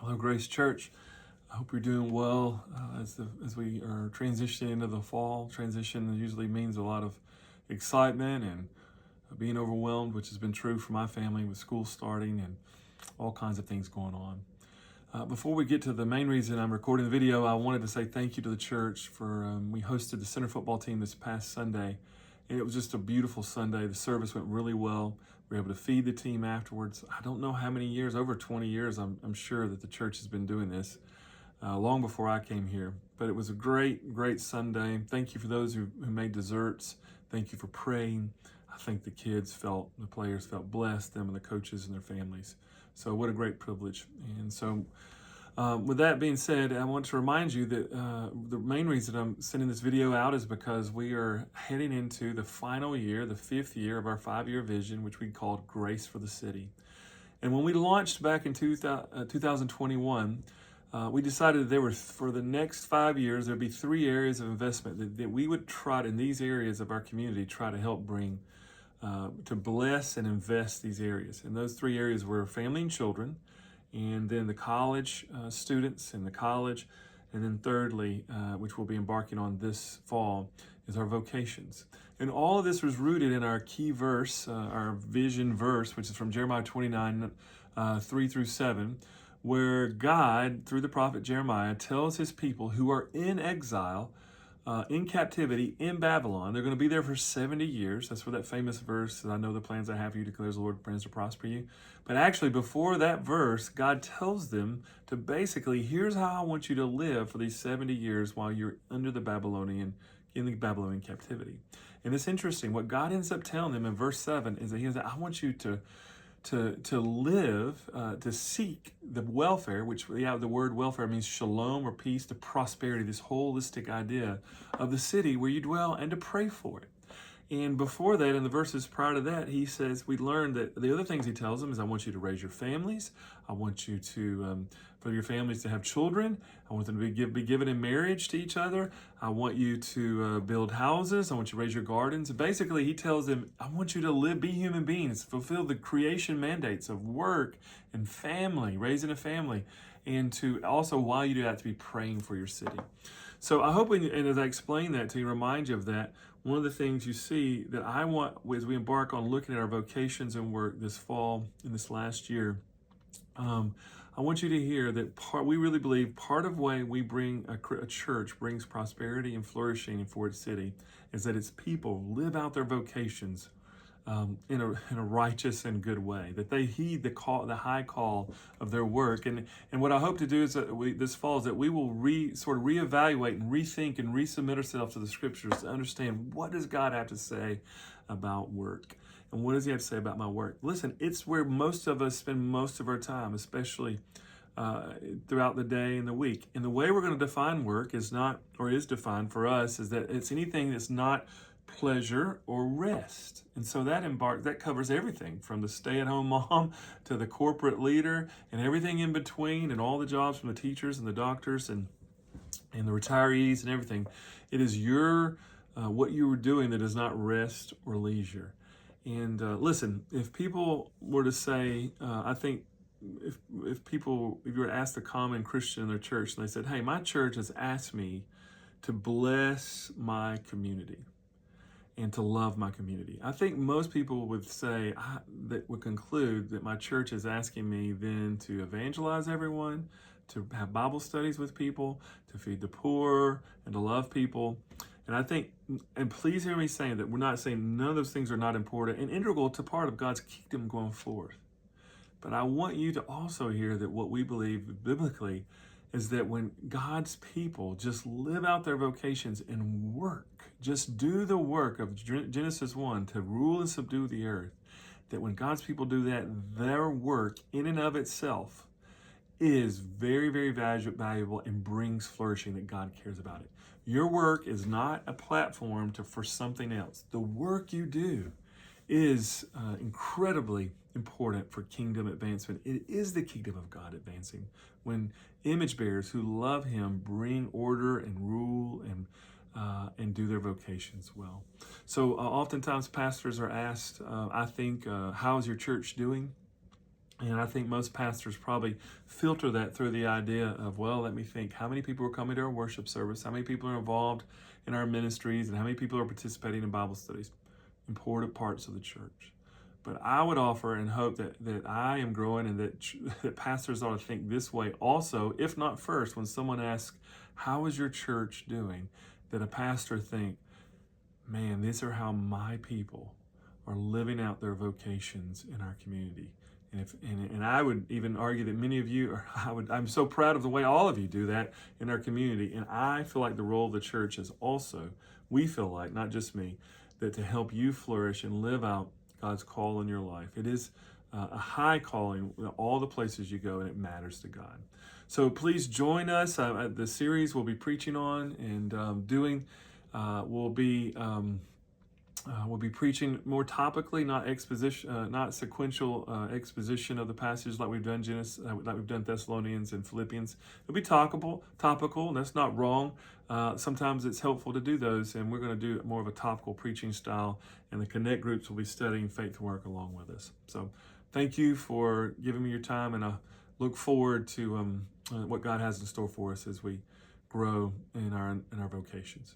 Hello, Grace Church. I hope you're doing well as we are transitioning into the fall. Transition usually means a lot of excitement and being overwhelmed, which has been true for my family with school starting and all kinds of things going on. Before we get to the main reason I'm recording the video, I wanted to say thank you to the church for we hosted the center football team this past Sunday, and it was just a beautiful Sunday. The service went really well. We were able to feed the team afterwards. I don't know how many years, over 20 years, I'm sure that the church has been doing this long before I came here. But it was a great Sunday. Thank you for those who made desserts. Thank you for praying. I think the players felt blessed, them and the coaches and their families. So what a great privilege. And so with that being said, I want to remind you that the main reason I'm sending this video out is because we are heading into the final year, the 5th year of our 5-year vision, which we called Grace for the City. And when we launched back in 2021, we decided that there were, for the next 5 years, there'd be 3 areas of investment that we would try to, in these areas of our community, try to help bring, to bless and invest these areas. And those 3 areas were family and children, and then the college students in the college, and then thirdly, which we'll be embarking on this fall, is our vocations. And all of this was rooted in our key verse, our vision verse, which is from Jeremiah 29, 3 through 7, where God, through the prophet Jeremiah, tells his people who are in exile, in captivity in Babylon. They're going to be there for 70 years. That's where that famous verse says, I know the plans I have for you, declares the Lord, plans to prosper you. But actually, before that verse, God tells them to basically, here's how I want you to live for these 70 years while you're in the Babylonian captivity. And it's interesting. What God ends up telling them in verse 7 is that he says, I want you to live, to seek the welfare, which the word welfare means shalom or peace, to prosperity, this holistic idea of the city where you dwell, and to pray for it. And before that, in the verses prior to that, he says, we learned that the other things he tells them is, I want you to raise your families. I want you to, for your families to have children. I want them to be given in marriage to each other. I want you to build houses. I want you to raise your gardens. Basically, he tells them, I want you to be human beings, fulfill the creation mandates of work and family, raising a family, and to also, while you do that, to be praying for your city. So I hope, and as I explain that to you, remind you of that, one of the things you see that I want as we embark on looking at our vocations and work this fall and this last year, I want you to hear that we really believe part of the way we bring a church brings prosperity and flourishing for its city is that its people live out their vocations in a righteous and good way, that they heed the high call of their work. And what I hope to do is that this fall is that we will sort of reevaluate and rethink and resubmit ourselves to the scriptures to understand, what does God have to say about work? And what does he have to say about my work? Listen, it's where most of us spend most of our time, especially throughout the day and the week. And the way we're going to define work is defined for us, is that it's anything that's not pleasure or rest. And so that covers everything from the stay-at-home mom to the corporate leader and everything in between, and all the jobs from the teachers and the doctors and the retirees and everything. It is what you were doing that is not rest or leisure. And listen, if people were to say, I think if you were to ask the common Christian in their church, and they said, hey, my church has asked me to bless my community and to love my community, I think most people would say, that would conclude that my church is asking me then to evangelize everyone, to have Bible studies with people, to feed the poor, and to love people. And I think, and please hear me saying that we're not saying none of those things are not important and integral to part of God's kingdom going forth. But I want you to also hear that what we believe biblically is that when God's people just live out their vocations and work, just do the work of Genesis 1 to rule and subdue the earth, that when God's people do that, their work in and of itself is very valuable and brings flourishing, that God cares about it. Your work is not a platform for something else. The work you do is incredibly important for kingdom advancement. It is the kingdom of God advancing when image bearers who love him bring order and rule and do their vocations well. So oftentimes pastors are asked, I think, how is your church doing? And I think most pastors probably filter that through the idea of, well, let me think, how many people are coming to our worship service? How many people are involved in our ministries? And how many people are participating in Bible studies? Important parts of the church. But I would offer and hope that I am growing, and that pastors ought to think this way also, if not first, when someone asks, how is your church doing? That a pastor think, man, these are how my people are living out their vocations in our community. And I would even argue that many of you are, I'm so proud of the way all of you do that in our community. And I feel like the role of the church is also, we feel like, not just me, that to help you flourish and live out God's call in your life. It is a high calling in all the places you go, and it matters to God. So please join us. The series we'll be preaching on and doing will be. We'll be preaching more topically, not exposition, not sequential exposition of the passage like we've done Genesis, like we've done Thessalonians and Philippians. It'll be topical, and that's not wrong. Sometimes it's helpful to do those, and we're going to do more of a topical preaching style. And the Connect groups will be studying faith work along with us. So, thank you for giving me your time, and I look forward to what God has in store for us as we grow in our vocations.